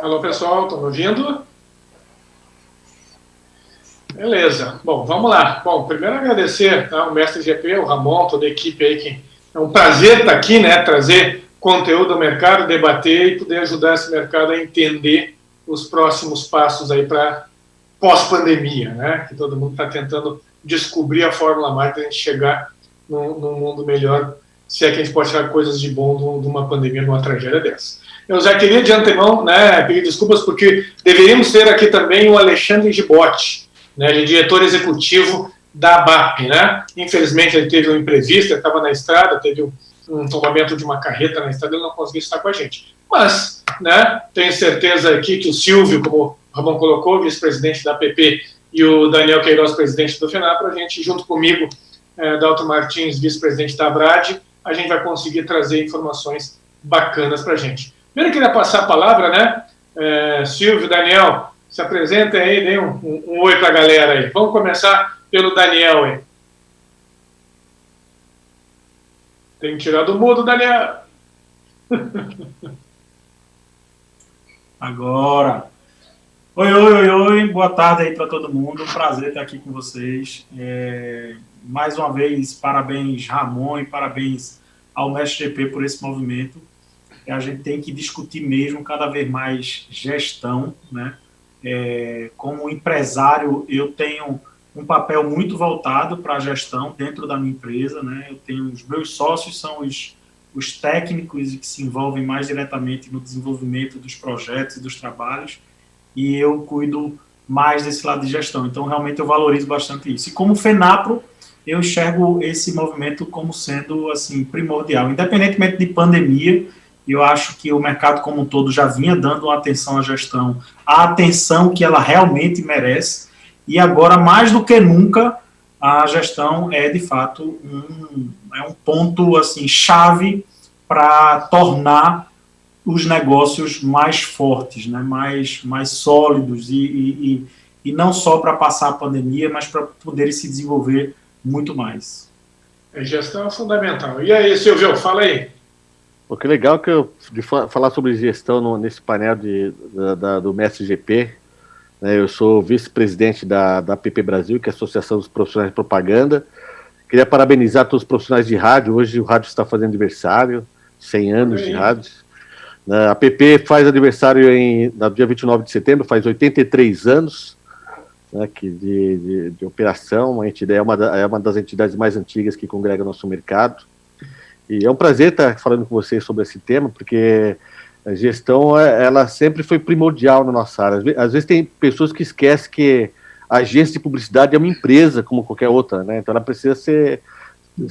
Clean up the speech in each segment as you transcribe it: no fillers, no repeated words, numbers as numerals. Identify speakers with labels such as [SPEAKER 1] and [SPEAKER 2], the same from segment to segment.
[SPEAKER 1] Alô, pessoal, estão me ouvindo? Beleza. Bom, vamos lá. Bom, primeiro agradecer ao Mestre GP, o Ramon, toda a equipe aí, que é um prazer estar aqui, né, trazer conteúdo ao mercado, debater e poder ajudar esse mercado a entender os próximos passos aí para pós-pandemia, né, que todo mundo está tentando descobrir a fórmula mágica para a gente chegar num mundo melhor, se é que a gente pode tirar coisas de bom de uma pandemia, de uma tragédia dessa. Eu já queria de antemão, né, pedir desculpas, porque deveríamos ter aqui também o Alexandre Gibotti, né, ele é diretor executivo da ABAP, né? Infelizmente ele teve um imprevisto, ele estava na estrada, teve um tombamento de uma carreta na estrada, ele não conseguiu estar com a gente. Mas, né, tenho certeza aqui que o Silvio, como o Ramon colocou, vice-presidente da APP, e o Daniel Queiroz, presidente do FENAPRO, a gente, junto comigo, Dalton Martins, vice-presidente da ABRAD, a gente vai conseguir trazer informações bacanas para a gente. Primeiro eu queria passar a palavra, né, Silvio, Daniel, se apresentem aí, deem um oi para a galera aí. Vamos começar pelo Daniel aí. Tem que tirar do mudo, Daniel.
[SPEAKER 2] Agora. Oi, boa tarde aí para todo mundo, um prazer estar aqui com vocês. Mais uma vez, parabéns Ramon e parabéns ao Mestre GP por esse movimento. A gente tem que discutir mesmo cada vez mais gestão, né? Como empresário, eu tenho um papel muito voltado para a gestão dentro da minha empresa, né? Eu tenho os meus sócios, são os técnicos que se envolvem mais diretamente no desenvolvimento dos projetos e dos trabalhos, e eu cuido mais desse lado de gestão. Então, realmente, eu valorizo bastante isso. E como FENAPRO, eu enxergo esse movimento como sendo assim, primordial. Independentemente de pandemia, eu acho que o mercado como um todo já vinha dando uma atenção à gestão, a atenção que ela realmente merece, e agora, mais do que nunca, a gestão é, de fato, um ponto assim, chave para tornar os negócios mais fortes, né, mais sólidos, e não só para passar a pandemia, mas para poderem se desenvolver muito mais.
[SPEAKER 1] A gestão é fundamental. E aí, Silvio, fala aí.
[SPEAKER 3] Pô, que legal de falar sobre gestão nesse painel do Mestre GP. Né, eu sou vice-presidente da APP Brasil, que é a Associação dos Profissionais de Propaganda. Queria parabenizar todos os profissionais de rádio. Hoje o rádio está fazendo aniversário, 100 anos de rádio. A APP faz aniversário no dia 29 de setembro, faz 83 anos, né, de operação. É uma das entidades mais antigas que congrega nosso mercado. E é um prazer estar falando com vocês sobre esse tema, porque a gestão ela sempre foi primordial na nossa área. Às vezes tem pessoas que esquecem que a agência de publicidade é uma empresa como qualquer outra, né? Então ela precisa ser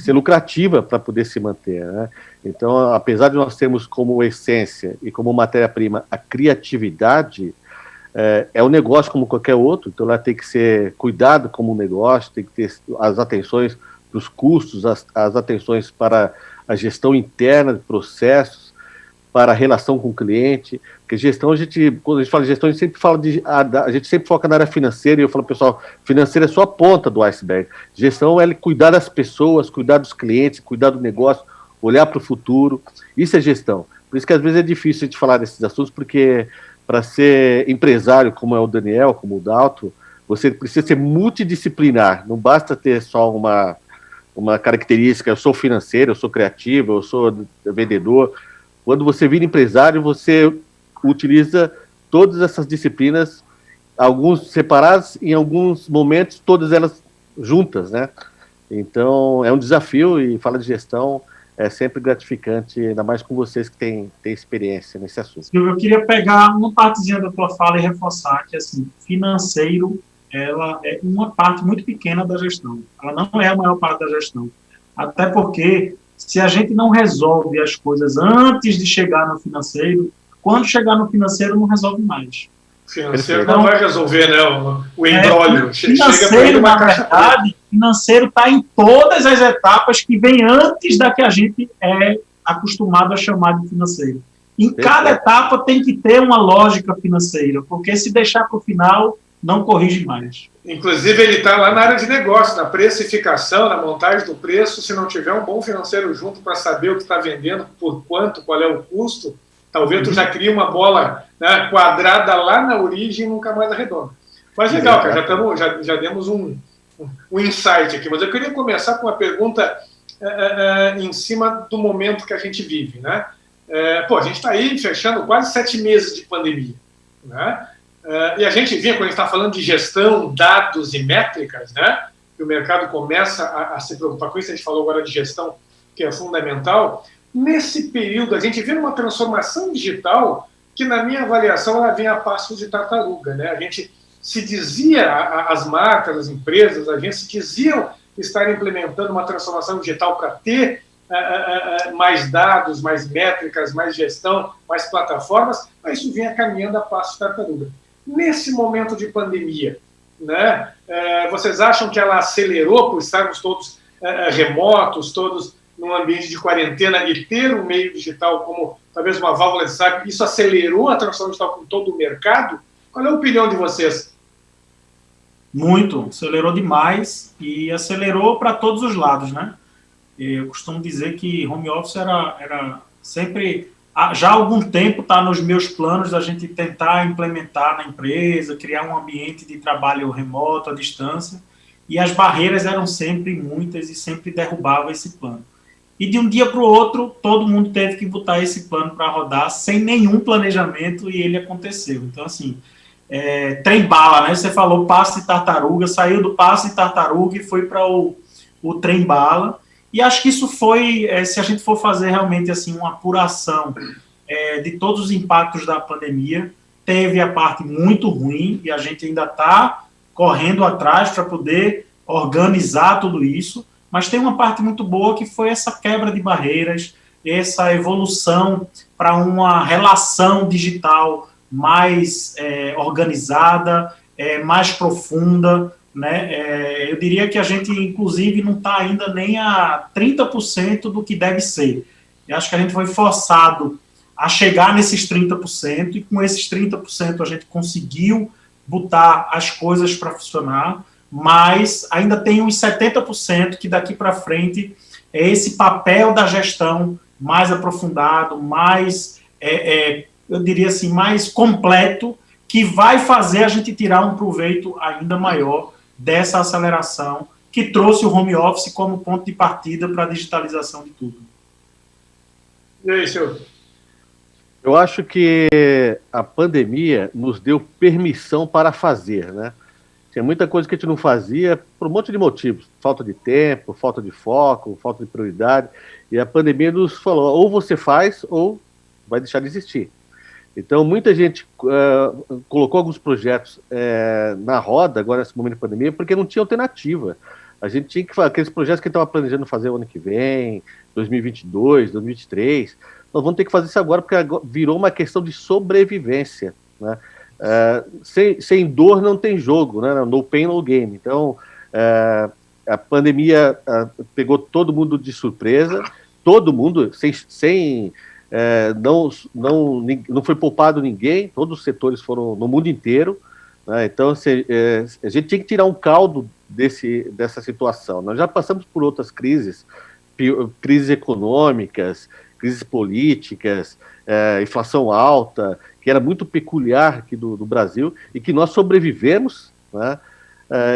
[SPEAKER 3] lucrativa para poder se manter, né? Então, apesar de nós termos como essência e como matéria-prima a criatividade, é um negócio como qualquer outro, então ela tem que ser cuidado como um negócio, tem que ter as atenções para os custos, as atenções para a gestão interna de processos, para a relação com o cliente, porque gestão, quando a gente fala de gestão, a gente sempre foca na área financeira, e eu falo, pessoal, financeira é só a ponta do iceberg. Gestão é cuidar das pessoas, cuidar dos clientes, cuidar do negócio, olhar para o futuro, isso é gestão. Por isso que às vezes é difícil a gente falar desses assuntos, porque para ser empresário, como é o Daniel, como o Dalton, você precisa ser multidisciplinar, não basta ter só uma característica, eu sou financeiro, eu sou criativo, eu sou vendedor. Quando você vira empresário, você utiliza todas essas disciplinas, alguns separadas, em alguns momentos, todas elas juntas, né? Então, é um desafio, e falar de gestão é sempre gratificante, ainda mais com vocês que têm experiência nesse assunto.
[SPEAKER 2] Eu queria pegar uma partezinha da tua fala e reforçar que, assim, financeiro, ela é uma parte muito pequena da gestão. Ela não é a maior parte da gestão. Até porque, se a gente não resolve as coisas antes de chegar no financeiro, quando chegar no financeiro, não resolve mais.
[SPEAKER 1] Financeiro não vai resolver, né, o embrólio.
[SPEAKER 2] Financeiro, na verdade, financeiro está em todas as etapas que vem antes da que a gente é acostumado a chamar de financeiro. Em cada etapa tem que ter uma lógica financeira, porque se deixar para o final, não corrige mais.
[SPEAKER 1] Inclusive, ele está lá na área de negócio, na precificação, na montagem do preço. Se não tiver um bom financeiro junto para saber o que está vendendo, por quanto, qual é o custo, Talvez tu já crie uma bola, né, quadrada lá na origem e nunca mais arredonda. Mas legal, cara, já demos um insight aqui. Mas eu queria começar com uma pergunta em cima do momento que a gente vive, né? A gente está aí fechando quase 7 meses de pandemia, né? E a gente vê, quando a gente está falando de gestão, dados e métricas, né, que o mercado começa a se preocupar com isso. A gente falou agora de gestão, que é fundamental. Nesse período, a gente vê uma transformação digital que, na minha avaliação, ela vem a passos de tartaruga, né? A gente se dizia, as marcas, as empresas, as agências diziam estar implementando uma transformação digital para ter mais dados, mais métricas, mais gestão, mais plataformas, mas isso vinha caminhando a passos de tartaruga. Nesse momento de pandemia, né, vocês acham que ela acelerou por estarmos todos remotos, todos num ambiente de quarentena e ter um meio digital como talvez uma válvula de escape, isso acelerou a transformação digital com todo o mercado? Qual é a opinião de vocês?
[SPEAKER 2] Muito, acelerou demais e acelerou para todos os lados, né? Eu costumo dizer que home office era sempre, já há algum tempo está nos meus planos da gente tentar implementar na empresa, criar um ambiente de trabalho remoto, à distância, e as barreiras eram sempre muitas e sempre derrubava esse plano. E de um dia para o outro, todo mundo teve que botar esse plano para rodar sem nenhum planejamento e ele aconteceu. Então, assim, trem-bala, né? Você falou passe de tartaruga, saiu do passe de tartaruga e foi para o trem-bala. E acho que isso foi, se a gente for fazer realmente assim uma apuração de todos os impactos da pandemia, teve a parte muito ruim e a gente ainda está correndo atrás para poder organizar tudo isso, mas tem uma parte muito boa que foi essa quebra de barreiras, essa evolução para uma relação digital mais organizada, mais profunda, né? Eu diria que a gente, inclusive, não está ainda nem a 30% do que deve ser. Eu acho que a gente foi forçado a chegar nesses 30%, e com esses 30% a gente conseguiu botar as coisas para funcionar, mas ainda tem uns 70% que daqui para frente é esse papel da gestão mais aprofundado, mais, eu diria assim, mais completo, que vai fazer a gente tirar um proveito ainda maior dessa aceleração que trouxe o home office como ponto de partida para a digitalização de tudo.
[SPEAKER 1] E aí, senhor?
[SPEAKER 3] Eu acho que a pandemia nos deu permissão para fazer, né? Tinha muita coisa que a gente não fazia por um monte de motivos. Falta de tempo, falta de foco, falta de prioridade. E a pandemia nos falou, ou você faz ou vai deixar de existir. Então, muita gente colocou alguns projetos na roda, agora nesse momento de pandemia, porque não tinha alternativa. A gente tinha que fazer aqueles projetos que a gente estava planejando fazer o ano que vem, 2022, 2023. Nós vamos ter que fazer isso agora, porque virou uma questão de sobrevivência, né? Sem dor não tem jogo, né? No pain, no game. Então, a pandemia pegou todo mundo de surpresa, todo mundo, não foi poupado ninguém, todos os setores foram no mundo inteiro, né? Então a gente tinha que tirar um caldo dessa situação. Nós já passamos por outras crises econômicas, crises políticas, inflação alta, que era muito peculiar aqui do Brasil, e que nós sobrevivemos, né?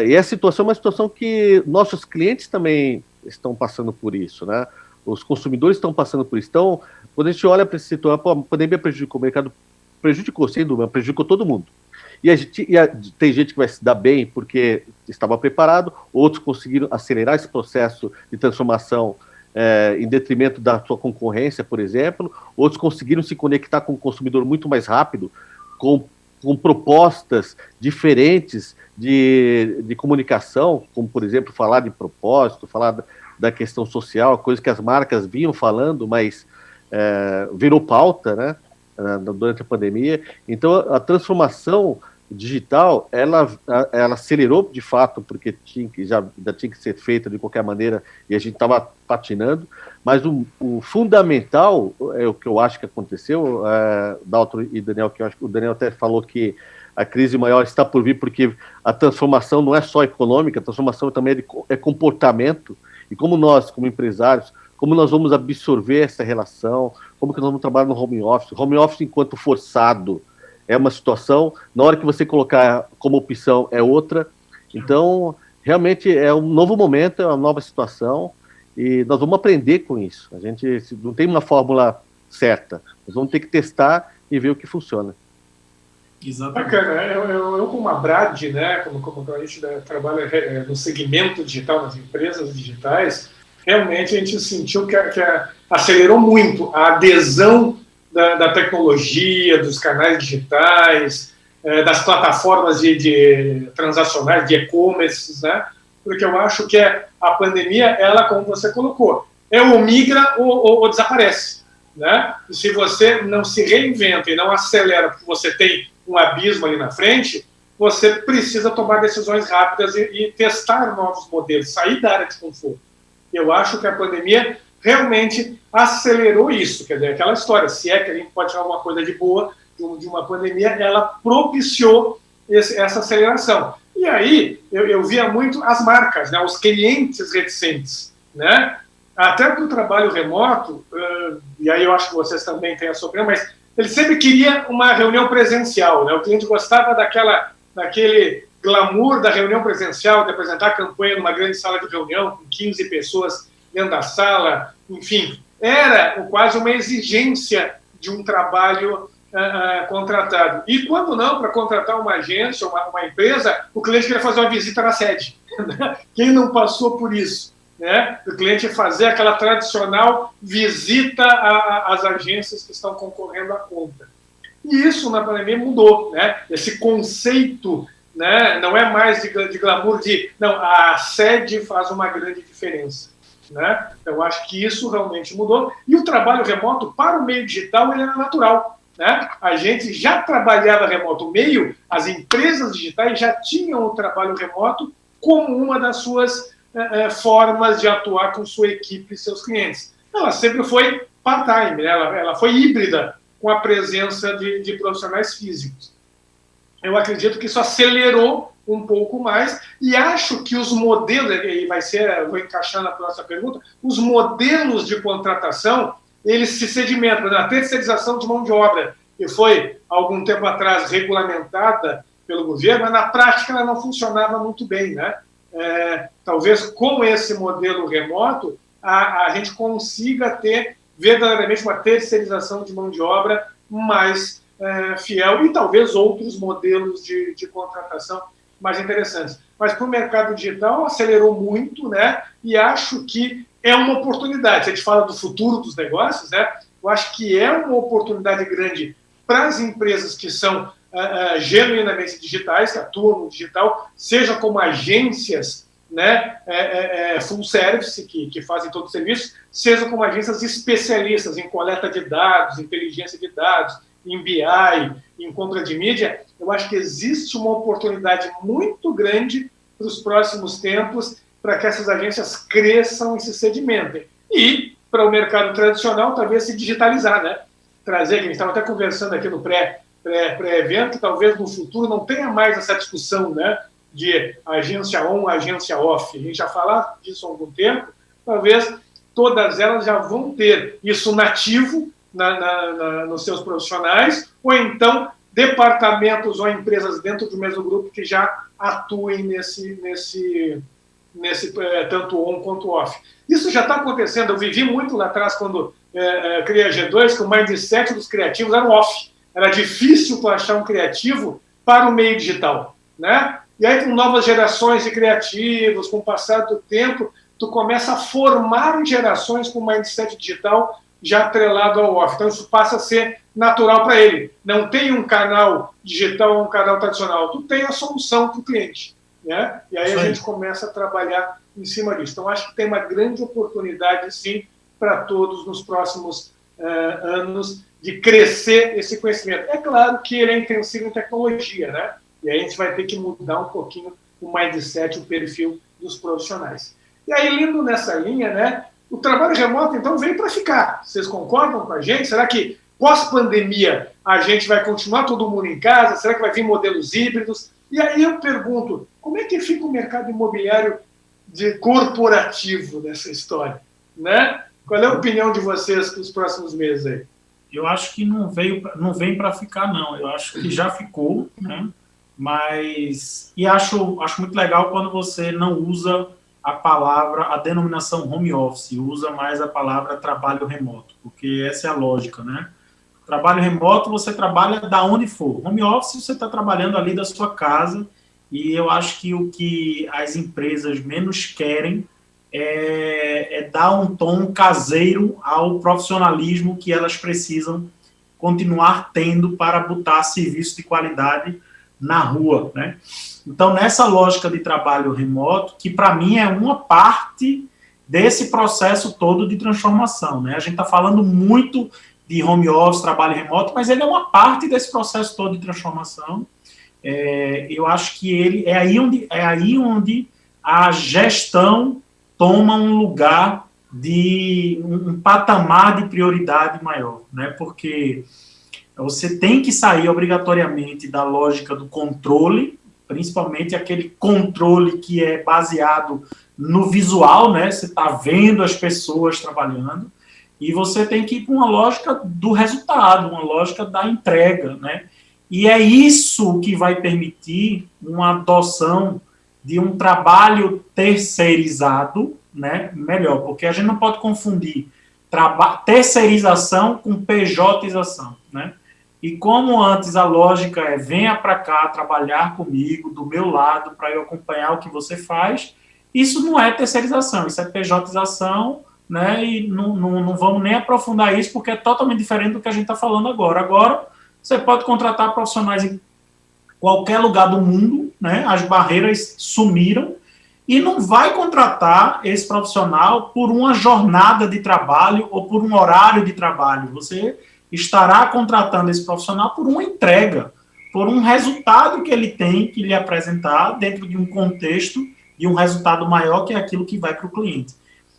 [SPEAKER 3] E a situação é uma situação que nossos clientes também estão passando por isso, né? Os consumidores estão passando por isso. Então, quando a gente olha para essa situação, a pandemia prejudicou o mercado, prejudicou, sem dúvida, prejudicou todo mundo. Tem gente que vai se dar bem porque estava preparado, outros conseguiram acelerar esse processo de transformação em detrimento da sua concorrência, por exemplo, outros conseguiram se conectar com o consumidor muito mais rápido, com propostas diferentes de comunicação, como, por exemplo, falar de propósito, falar da questão social, coisa que as marcas vinham falando, mas virou pauta, né, durante a pandemia. Então, a transformação digital, ela acelerou de fato, porque ainda tinha que ser feita de qualquer maneira, e a gente estava patinando, mas o fundamental, é o que eu acho que aconteceu, Dalton e Daniel, que eu acho que o Daniel até falou que a crise maior está por vir, porque a transformação não é só econômica, a transformação também é comportamento, e como nós, como empresários, como nós vamos absorver essa relação, como que nós vamos trabalhar no home office. Home office enquanto forçado é uma situação, na hora que você colocar como opção é outra. Então, realmente é um novo momento, é uma nova situação, e nós vamos aprender com isso. A gente não tem uma fórmula certa, nós vamos ter que testar e ver o que funciona.
[SPEAKER 2] Exatamente.
[SPEAKER 1] Bacana. Eu como a Brad, né, como a gente trabalha no segmento digital, nas empresas digitais, realmente a gente sentiu que acelerou muito a adesão da tecnologia, dos canais digitais, das plataformas de transacionais, de e-commerce, né? Porque eu acho que a pandemia, ela, como você colocou, ou migra ou desaparece, né? E se você não se reinventa e não acelera porque você tem um abismo ali na frente, você precisa tomar decisões rápidas e testar novos modelos, sair da área de conforto. Eu acho que a pandemia realmente acelerou isso, quer dizer, aquela história, se é que a gente pode tirar alguma coisa de boa de uma pandemia, ela propiciou essa aceleração. E aí, eu via muito as marcas, né, os clientes reticentes, né, até para o trabalho remoto, e aí eu acho que vocês também têm a sua opinião, mas ele sempre queria uma reunião presencial, né, o cliente gostava daquele glamour da reunião presencial, de apresentar a campanha numa grande sala de reunião, com 15 pessoas dentro da sala, enfim, era quase uma exigência de um trabalho contratado. E quando não, para contratar uma agência, uma empresa, o cliente queria fazer uma visita na sede. Quem não passou por isso? Né? O cliente fazer aquela tradicional visita às agências que estão concorrendo à conta. E isso na pandemia mudou, né? Esse conceito, né, não é mais de glamour não, a sede faz uma grande diferença. Né? Então, acho que isso realmente mudou. E o trabalho remoto, para o meio digital, ele era natural. Né? A gente já trabalhava remoto. O meio, as empresas digitais já tinham o trabalho remoto como uma das suas formas de atuar com sua equipe e seus clientes. Ela sempre foi part-time, né? Ela foi híbrida com a presença de profissionais físicos. Eu acredito que isso acelerou um pouco mais, e acho que os modelos, e vou encaixar na próxima pergunta, os modelos de contratação, eles se sedimentam na terceirização de mão de obra, que foi, algum tempo atrás, regulamentada pelo governo, mas na prática ela não funcionava muito bem, né? Talvez com esse modelo remoto, a gente consiga ter verdadeiramente uma terceirização de mão de obra mais fiel, e talvez outros modelos de contratação mais interessantes. Mas para o mercado digital acelerou muito, né? E acho que é uma oportunidade. Se a gente fala do futuro dos negócios, né? Eu acho que é uma oportunidade grande para as empresas que são genuinamente digitais, que atuam no digital, seja como agências, né, full service, que fazem todo o serviço, seja como agências especialistas em coleta de dados, inteligência de dados, em BI, em compra de mídia. Eu acho que existe uma oportunidade muito grande para os próximos tempos para que essas agências cresçam e se sedimentem. E, para o mercado tradicional, talvez se digitalizar, né? Trazer, que a gente estava até conversando aqui no pré-evento, que talvez no futuro não tenha mais essa discussão, né, de agência on, agência off. A gente já fala disso há algum tempo, talvez todas elas já vão ter isso nativo nos seus profissionais, ou então departamentos ou empresas dentro do mesmo grupo que já atuem nesse tanto on quanto off. Isso já está acontecendo. Eu vivi muito lá atrás, quando criei a G2, que o mindset dos criativos era off. Era difícil tu achar um criativo para o meio digital, né? E aí, com novas gerações de criativos, com o passar do tempo, tu começa a formar gerações com mindset digital já atrelado ao off. Então, isso passa a ser natural para ele. Não tem um canal digital ou um canal tradicional. Tu tem a solução para o cliente, né? E aí a gente começa a trabalhar em cima disso. Então, acho que tem uma grande oportunidade, sim, para todos nos próximos anos de crescer esse conhecimento. É claro que ele é intensivo em tecnologia, né? E aí a gente vai ter que mudar um pouquinho o mindset, o perfil dos profissionais. E aí, indo nessa linha, né, o trabalho remoto, então, veio para ficar. Vocês concordam com a gente? Será que, pós-pandemia, a gente vai continuar todo mundo em casa? Será que vai vir modelos híbridos? E aí eu pergunto, como é que fica o mercado imobiliário corporativo nessa história? Né? Qual é a opinião de vocês para os próximos meses aí?
[SPEAKER 2] Eu acho que não vem para ficar, não. Eu acho que já ficou, né? Mas... E acho muito legal quando você não usa a denominação home office, usa mais a palavra trabalho remoto, porque essa é a lógica, né? Trabalho remoto, você trabalha da onde for. Home office, você está trabalhando ali da sua casa, e eu acho que o que as empresas menos querem é dar um tom caseiro ao profissionalismo que elas precisam continuar tendo para botar serviço de qualidade na rua, né? Então, nessa lógica de trabalho remoto, que para mim é uma parte desse processo todo de transformação, né? A gente está falando muito de home office, trabalho remoto, mas ele é uma parte desse processo todo de transformação. Eu acho que ele é aí onde a gestão toma um lugar de um patamar de prioridade maior, né? Porque você tem que sair obrigatoriamente da lógica do controle, principalmente aquele controle que é baseado no visual, né? Você está vendo as pessoas trabalhando, e você tem que ir para uma lógica do resultado, uma lógica da entrega, né? E é isso que vai permitir uma adoção de um trabalho terceirizado, né? Melhor, porque a gente não pode confundir terceirização com PJização, né? E como antes a lógica é venha para cá trabalhar comigo, do meu lado, para eu acompanhar o que você faz, isso não é terceirização, isso é PJização, né? E não vamos nem aprofundar isso, porque é totalmente diferente do que a gente está falando agora. Agora, você pode contratar profissionais em qualquer lugar do mundo, né? As barreiras sumiram, e não vai contratar esse profissional por uma jornada de trabalho ou por um horário de trabalho. Você estará contratando esse profissional por uma entrega, por um resultado que ele tem que lhe apresentar dentro de um contexto de um resultado maior, que é aquilo que vai para o cliente.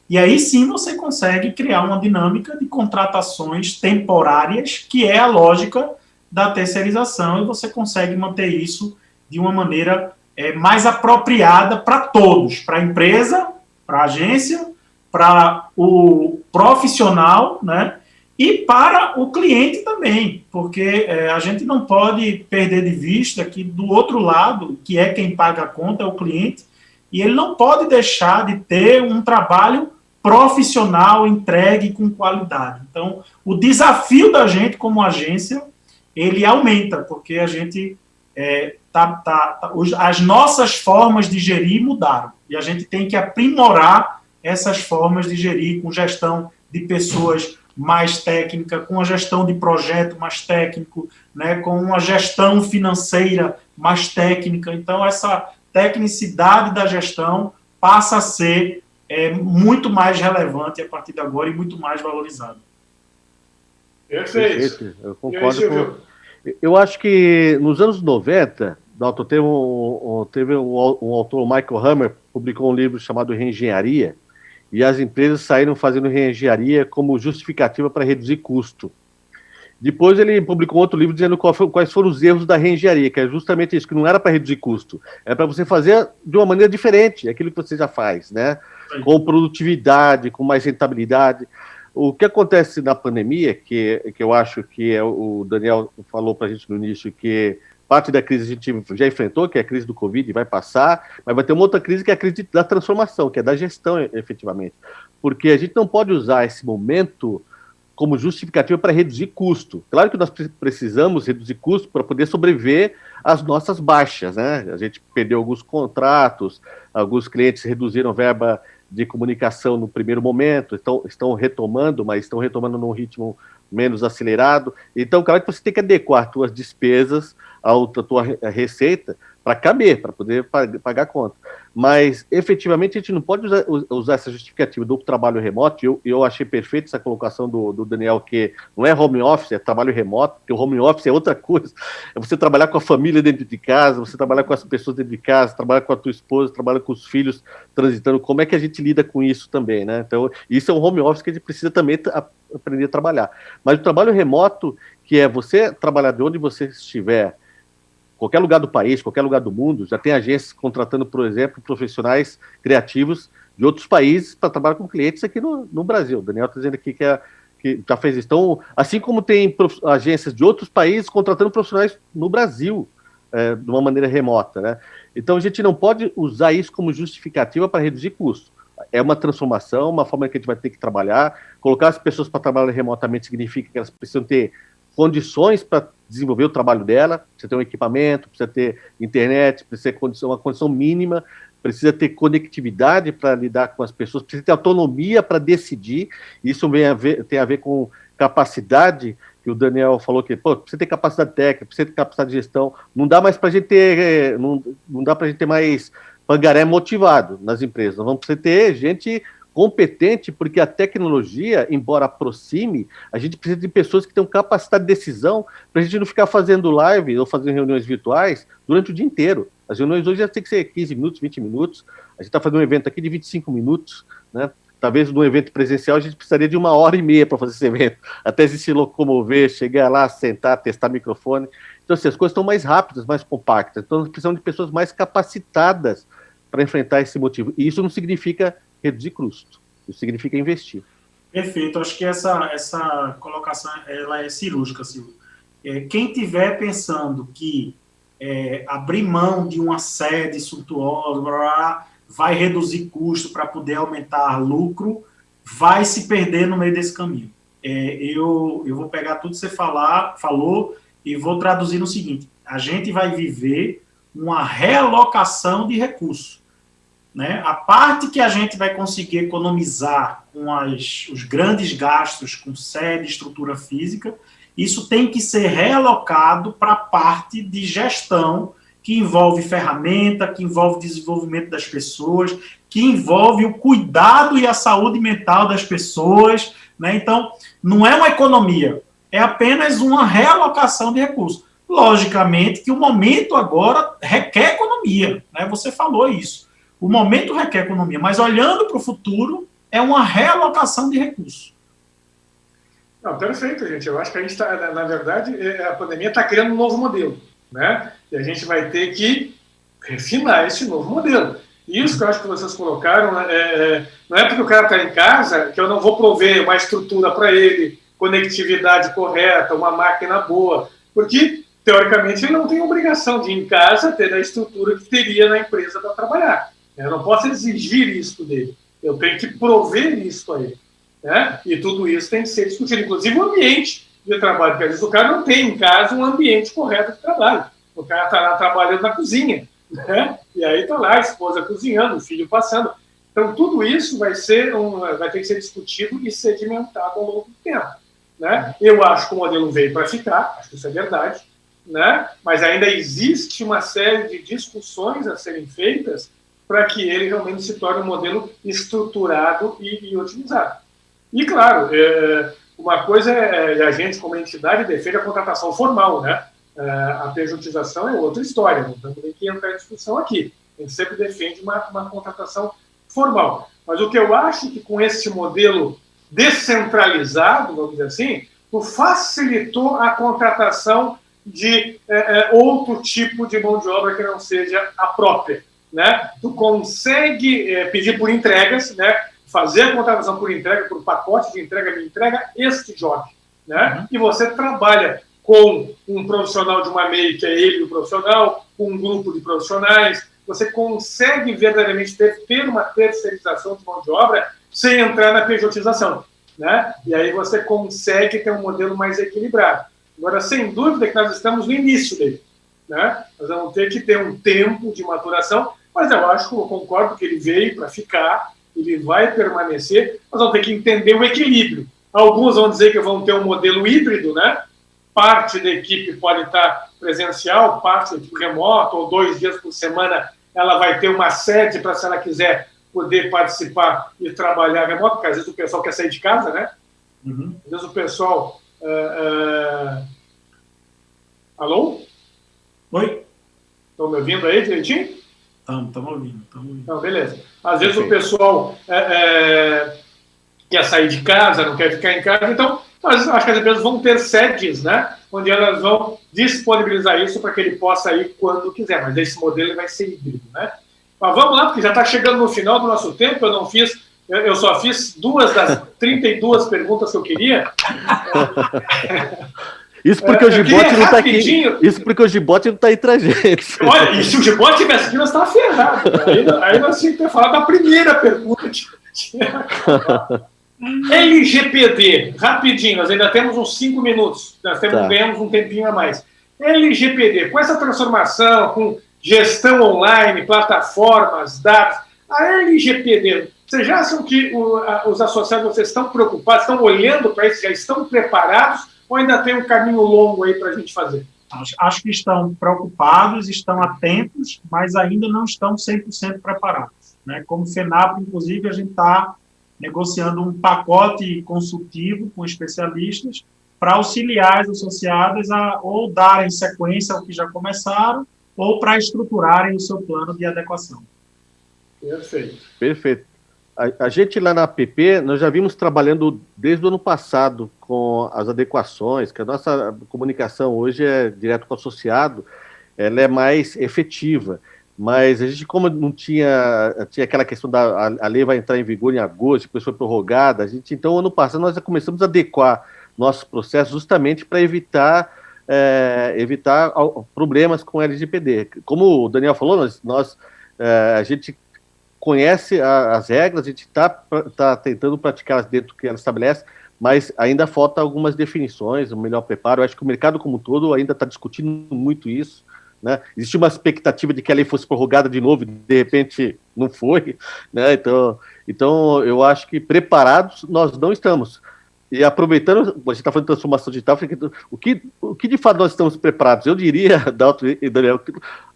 [SPEAKER 2] E aí sim você consegue criar uma dinâmica de contratações temporárias, que é a lógica da terceirização, e você consegue manter isso de uma maneira mais apropriada para todos, para a empresa, para a agência, para o profissional, né? E para o cliente também, porque a gente não pode perder de vista que do outro lado, que é quem paga a conta, é o cliente, e ele não pode deixar de ter um trabalho profissional entregue com qualidade. Então, o desafio da gente como agência, ele aumenta, porque a gente as nossas formas de gerir mudaram, e a gente tem que aprimorar essas formas de gerir com gestão de pessoas mais técnica, com a gestão de projeto mais técnico, né, com uma gestão financeira mais técnica. Então, essa tecnicidade da gestão passa a ser muito mais relevante a partir de agora e muito mais valorizada.
[SPEAKER 1] Perfeito.
[SPEAKER 3] Eu concordo Eu acho que nos anos 90, Dalton, teve um autor, Michael Hammer, publicou um livro chamado Reengenharia, e as empresas saíram fazendo reengenharia como justificativa para reduzir custo. Depois ele publicou outro livro dizendo quais foram os erros da reengenharia, que é justamente isso, que não era para reduzir custo, é para você fazer de uma maneira diferente, aquilo que você já faz, né? Com produtividade, com mais rentabilidade. O que acontece na pandemia, que eu acho que o Daniel falou para a gente no início, que parte da crise a gente já enfrentou, que é a crise do Covid, vai passar, mas vai ter uma outra crise, que é a crise da transformação, que é da gestão, efetivamente. Porque a gente não pode usar esse momento como justificativa para reduzir custo. Claro que nós precisamos reduzir custo para poder sobreviver às nossas baixas, né? A gente perdeu alguns contratos, alguns clientes reduziram verba de comunicação no primeiro momento, estão retomando, mas estão retomando num ritmo menos acelerado. Então, claro que você tem que adequar as suas despesas à tua receita para caber, para poder pagar a conta. Mas, efetivamente, a gente não pode usar essa justificativa do trabalho remoto. Eu achei perfeita essa colocação do Daniel, que não é home office, é trabalho remoto, porque o home office é outra coisa. É você trabalhar com a família dentro de casa, você trabalhar com as pessoas dentro de casa, trabalhar com a tua esposa, trabalhar com os filhos transitando. Como é que a gente lida com isso também, né? Então, isso é um home office que a gente precisa também aprender a trabalhar. Mas o trabalho remoto, que é você trabalhar de onde você estiver, qualquer lugar do país, qualquer lugar do mundo, já tem agências contratando, por exemplo, profissionais criativos de outros países para trabalhar com clientes aqui no Brasil. O Daniel está dizendo aqui que já fez isso. Então, assim como tem agências de outros países contratando profissionais no Brasil, de uma maneira remota, né? Então, a gente não pode usar isso como justificativa para reduzir custo. É uma transformação, uma forma que a gente vai ter que trabalhar. Colocar as pessoas para trabalhar remotamente significa que elas precisam ter condições para desenvolver o trabalho dela, precisa ter um equipamento, precisa ter internet, precisa ter uma condição mínima, precisa ter conectividade para lidar com as pessoas, precisa ter autonomia para decidir. Isso tem a ver com capacidade, que o Daniel falou que precisa ter capacidade técnica, precisa ter capacidade de gestão. Não dá mais para a gente ter, não dá para a gente ter mais pangaré motivado nas empresas. Nós vamos precisar ter gente competente, porque a tecnologia, embora aproxime, a gente precisa de pessoas que tenham capacidade de decisão para a gente não ficar fazendo live ou fazendo reuniões virtuais durante o dia inteiro. As reuniões hoje já tem que ser 15 minutos, 20 minutos. A gente está fazendo um evento aqui de 25 minutos, né? Talvez num evento presencial a gente precisaria de 1h30 para fazer esse evento, até se locomover, chegar lá, sentar, testar microfone. Então, assim, as coisas estão mais rápidas, mais compactas. Então, nós precisamos de pessoas mais capacitadas para enfrentar esse motivo. E isso não significa reduzir custo, isso significa investir.
[SPEAKER 2] Perfeito, acho que essa colocação ela é cirúrgica, Silvio. Quem estiver pensando que abrir mão de uma sede suntuosa, vai reduzir custo para poder aumentar lucro, vai se perder no meio desse caminho. Eu vou pegar tudo que você falou e vou traduzir no seguinte: a gente vai viver uma realocação de recursos, né? A parte que a gente vai conseguir economizar com os grandes gastos com sede e estrutura física, isso tem que ser realocado para a parte de gestão, que envolve ferramenta, que envolve desenvolvimento das pessoas, que envolve o cuidado e a saúde mental das pessoas, né? Então, não é uma economia, é apenas uma realocação de recursos. Logicamente que o momento agora requer economia, né? Você falou isso. O momento requer economia, mas olhando para o futuro, é uma realocação de recursos.
[SPEAKER 1] Não, perfeito, gente. Eu acho que a gente está, na verdade, a pandemia está criando um novo modelo, né? E a gente vai ter que refinar esse novo modelo. E isso que eu acho que vocês colocaram, não é porque o cara está em casa que eu não vou prover uma estrutura para ele, conectividade correta, uma máquina boa, porque, teoricamente, ele não tem obrigação de, em casa, ter a estrutura que teria na empresa para trabalhar. Eu não posso exigir isso dele. Eu tenho que prover isso a ele, né? E tudo isso tem que ser discutido, inclusive o ambiente de trabalho, porque às vezes o cara não tem em casa um ambiente correto de trabalho. O cara está lá trabalhando na cozinha, né? E aí está lá a esposa cozinhando, o filho passando. Então, tudo isso vai ter que ser discutido e sedimentado ao longo do tempo, né? Eu acho que o modelo veio para ficar, acho que isso é verdade, né? Mas ainda existe uma série de discussões a serem feitas para que ele realmente se torne um modelo estruturado e otimizado. E, claro, uma coisa é a gente, como entidade, defende a contratação formal, né? A pejotização é outra história, não temos nem que entrar em discussão aqui. A gente sempre defende uma contratação formal. Mas o que eu acho que com esse modelo descentralizado, vamos dizer assim, facilitou a contratação de outro tipo de mão de obra que não seja a própria, né? Tu consegue pedir por entregas, né? Fazer a contratação por entrega, por pacote de entrega, me entrega este job, né? E você trabalha com um profissional de uma MEI, que é ele o profissional, com um grupo de profissionais, você consegue verdadeiramente ter uma terceirização de mão de obra sem entrar na pejotização, né? E aí você consegue ter um modelo mais equilibrado. Agora, sem dúvida que nós estamos no início dele, né? Nós vamos ter que ter um tempo de maturação, mas eu acho que eu concordo que ele veio para ficar, ele vai permanecer, nós vamos ter que entender o equilíbrio. Alguns vão dizer que vão ter um modelo híbrido, né? Parte da equipe pode estar presencial, parte da equipe remota, ou 2 dias por semana ela vai ter uma sede para, se ela quiser, poder participar e trabalhar remoto, porque às vezes o pessoal quer sair de casa, né? Às vezes o pessoal... Alô?
[SPEAKER 2] Oi?
[SPEAKER 1] Estão me ouvindo aí direitinho?
[SPEAKER 2] Estamos ouvindo.
[SPEAKER 1] Não, beleza. Às vezes o pessoal quer sair de casa, não quer ficar em casa, então acho que as empresas vão ter sedes, né, onde elas vão disponibilizar isso para que ele possa ir quando quiser, mas esse modelo vai ser híbrido, né? Mas vamos lá, porque já está chegando no final do nosso tempo, eu só fiz 2 das 32 perguntas que eu queria.
[SPEAKER 3] Isso porque o Gibote não está aqui. Isso porque o Gibote não está entre a gente.
[SPEAKER 1] Olha, e se o Gibote tivesse aqui, nós estávamos ferrados. Aí nós tínhamos que ter falado da primeira pergunta. LGPD, rapidinho, nós ainda temos uns 5 minutos. Ganhamos um tempinho a mais. LGPD, com essa transformação, com gestão online, plataformas, dados, a LGPD, vocês já acham que os associados, vocês estão preocupados, estão olhando para isso, já estão preparados, ou ainda tem um caminho longo aí para a gente fazer?
[SPEAKER 2] Acho que estão preocupados, estão atentos, mas ainda não estão 100% preparados, né? Como FENAPRO, inclusive, a gente está negociando um pacote consultivo com especialistas para auxiliar as associadas a ou darem sequência ao que já começaram ou para estruturarem o seu plano de adequação.
[SPEAKER 3] Perfeito. A gente lá na APP, nós já vimos trabalhando desde o ano passado com as adequações, que a nossa comunicação hoje é direto com o associado, ela é mais efetiva. Mas a gente, como não tinha aquela questão a lei vai entrar em vigor em agosto, depois foi prorrogada, então, ano passado, nós já começamos a adequar nossos processos justamente para evitar problemas com LGPD. Como o Daniel falou, a gente conhece as regras, a gente está tentando praticá-las dentro do que ela estabelece, mas ainda falta algumas definições, um melhor preparo. Eu acho que o mercado como um todo ainda está discutindo muito isso, né? Existe uma expectativa de que a lei fosse prorrogada de novo, e de repente não foi, né? Então eu acho que preparados nós não estamos. E aproveitando, a gente está falando de transformação digital, o que de fato nós estamos preparados? Eu diria, Dalton e Daniel, que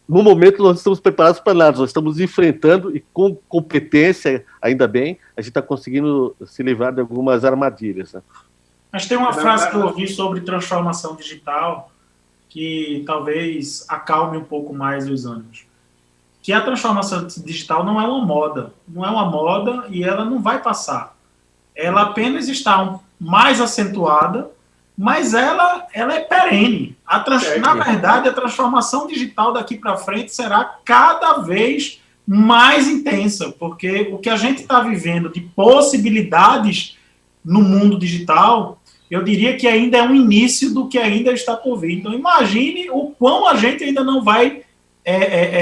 [SPEAKER 3] no momento nós estamos preparados para nada, nós estamos enfrentando e com competência, ainda bem, a gente está conseguindo se livrar de algumas armadilhas, né?
[SPEAKER 2] Mas tem uma frase que eu ouvi sobre transformação digital que talvez acalme um pouco mais os ânimos. Que a transformação digital não é uma moda e ela não vai passar. Ela apenas está mais acentuada, mas ela é perene. Na verdade, a transformação digital daqui para frente será cada vez mais intensa, porque o que a gente está vivendo de possibilidades no mundo digital, eu diria que ainda é um início do que ainda está por vir. Então, imagine o quão a gente ainda não vai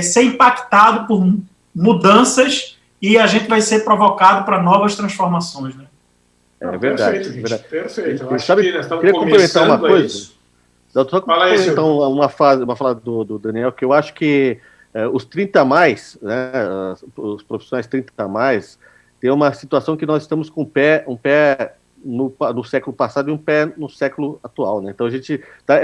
[SPEAKER 2] ser impactado por mudanças e a gente vai ser provocado para novas transformações, né?
[SPEAKER 3] É verdade.
[SPEAKER 1] Perfeito, gente. Perfeito.
[SPEAKER 3] Eu acho que nós estamos queria complementar uma coisa. Só complementar uma fala do Daniel, que eu acho que os 30 mais, né, os profissionais 30 mais, tem uma situação que nós estamos com um pé no século passado e um pé no século atual, né? Então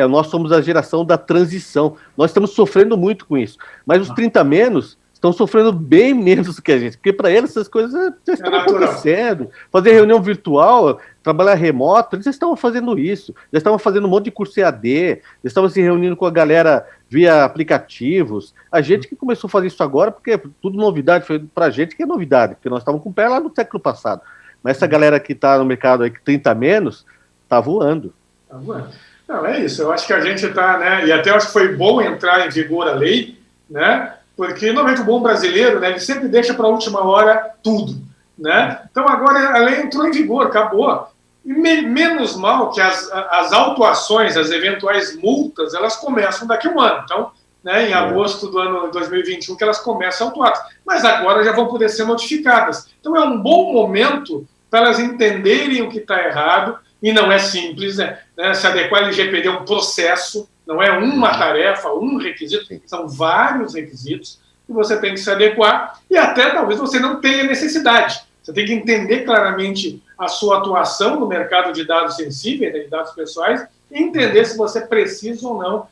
[SPEAKER 3] nós somos a geração da transição. Nós estamos sofrendo muito com isso. Mas os 30 menos estão sofrendo bem menos do que a gente, porque para eles essas coisas já estão acontecendo. Fazer reunião virtual, trabalhar remoto, eles já estavam fazendo isso, já estavam fazendo um monte de curso EAD, já estavam se reunindo com a galera via aplicativos. A gente que começou a fazer isso agora, porque é tudo novidade, foi para a gente que é novidade, porque nós estávamos com o pé lá no século passado. Mas essa galera que está no mercado aí, que 30 menos, está voando.
[SPEAKER 1] Está voando. Não, é isso, eu acho que a gente está, né, e até acho que foi bom entrar em vigor a lei, né, porque normalmente o bom brasileiro, né, ele sempre deixa para a última hora tudo, né? Então agora a lei entrou em vigor, acabou. E menos mal que as autuações, as eventuais multas, elas começam daqui a um ano. Então, né, em agosto do ano 2021 que elas começam a autuar. Mas agora já vão poder ser notificadas. Então é um bom momento para elas entenderem o que está errado, e não é simples, né? Se adequar ao LGPD é um processo, não é uma tarefa, um requisito, são vários requisitos que você tem que se adequar, e até talvez você não tenha necessidade. Você tem que entender claramente a sua atuação no mercado de dados sensíveis, né, de dados pessoais, e entender se você precisa ou não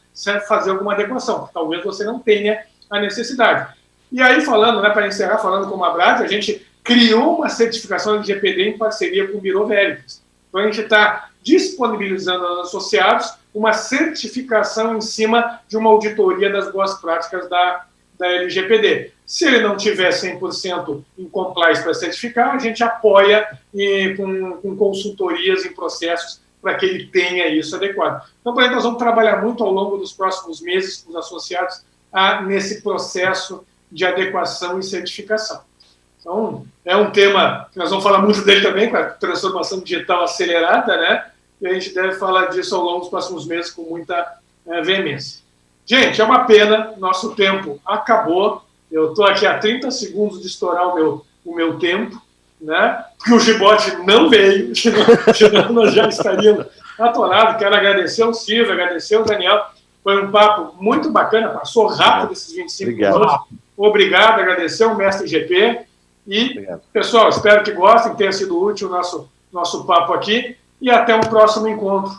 [SPEAKER 1] fazer alguma adequação. Talvez você não tenha a necessidade. E aí, falando, né, para encerrar, falando com a Brad, a gente criou uma certificação LGPD em parceria com o Bureau Veritas. Então, a gente está disponibilizando aos associados uma certificação em cima de uma auditoria das boas práticas da LGPD. Se ele não tiver 100% em compliance para certificar, a gente apoia com consultorias em processos para que ele tenha isso adequado. Então, nós vamos trabalhar muito ao longo dos próximos meses com os associados nesse processo de adequação e certificação. Então, é um tema que nós vamos falar muito dele também, com a transformação digital acelerada, né? E a gente deve falar disso ao longo dos próximos meses com muita veemência. Gente, é uma pena, nosso tempo acabou. Eu estou aqui a 30 segundos de estourar o meu tempo, né? Porque o Gibote não veio, senão nós já estaríamos atorados. Quero agradecer ao Silvio, agradecer ao Daniel. Foi um papo muito bacana, passou rápido esses 25 minutos. Obrigado, agradecer ao Mestre GP. E, pessoal, espero que gostem, que tenha sido útil o nosso papo aqui. E até um próximo encontro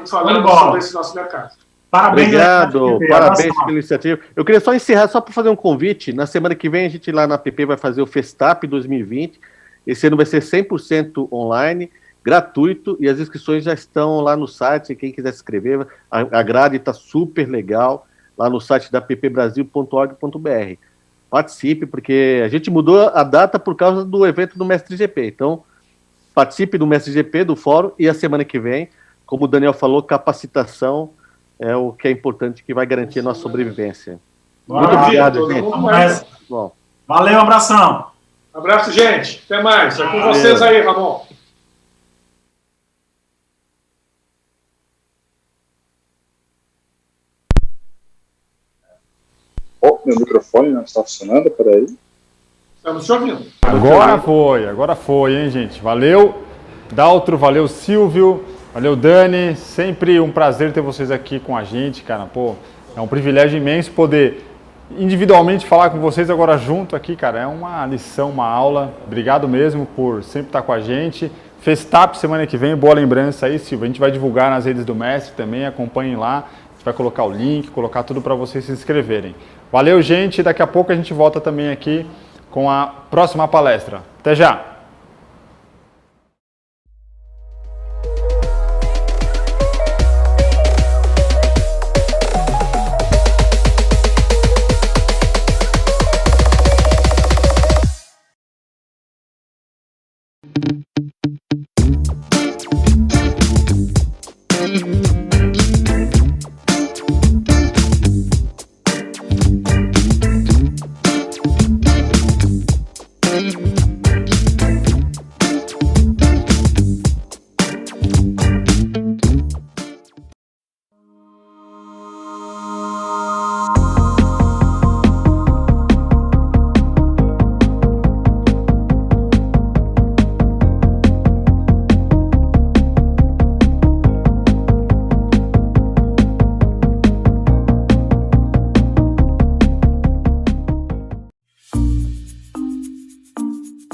[SPEAKER 1] falando sobre esse nosso mercado.
[SPEAKER 2] Parabéns.
[SPEAKER 3] Obrigado, parabéns pela iniciativa. Eu queria só encerrar, só para fazer um convite. Na semana que vem, a gente lá na PP vai fazer o Festap 2020. Esse ano vai ser 100% online, gratuito, e as inscrições já estão lá no site. Quem quiser se inscrever, a grade está super legal, lá no site da ppbrasil.org.br. Participe, porque a gente mudou a data por causa do evento do Mestre GP. Então, participe do Mestre GP, do fórum, e a semana que vem, como o Daniel falou, capacitação é o que é importante, que vai garantir a nossa sobrevivência. Muito obrigado, gente.
[SPEAKER 2] Bom. Valeu, um abração.
[SPEAKER 1] Abraço, gente. Até mais. É com vocês aí, Ramon.
[SPEAKER 4] Meu microfone não está funcionando, peraí.
[SPEAKER 1] Estamos te ouvindo.
[SPEAKER 5] Agora foi, hein, gente? Valeu, Daltro, valeu, Silvio, valeu, Dani. Sempre um prazer ter vocês aqui com a gente, cara. Pô, é um privilégio imenso poder individualmente falar com vocês agora junto aqui, cara. É uma lição, uma aula. Obrigado mesmo por sempre estar com a gente. Festap semana que vem, boa lembrança aí, Silvio. A gente vai divulgar nas redes do Mestre também, acompanhem lá. A gente vai colocar o link, colocar tudo para vocês se inscreverem. Valeu, gente. Daqui a pouco a gente volta também aqui com a próxima palestra. Até já!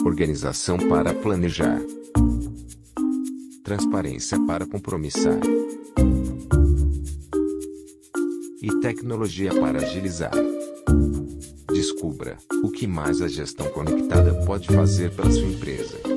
[SPEAKER 6] Organização para planejar. Transparência para compromissar. E tecnologia para agilizar. Descubra o que mais a gestão conectada pode fazer pela sua empresa.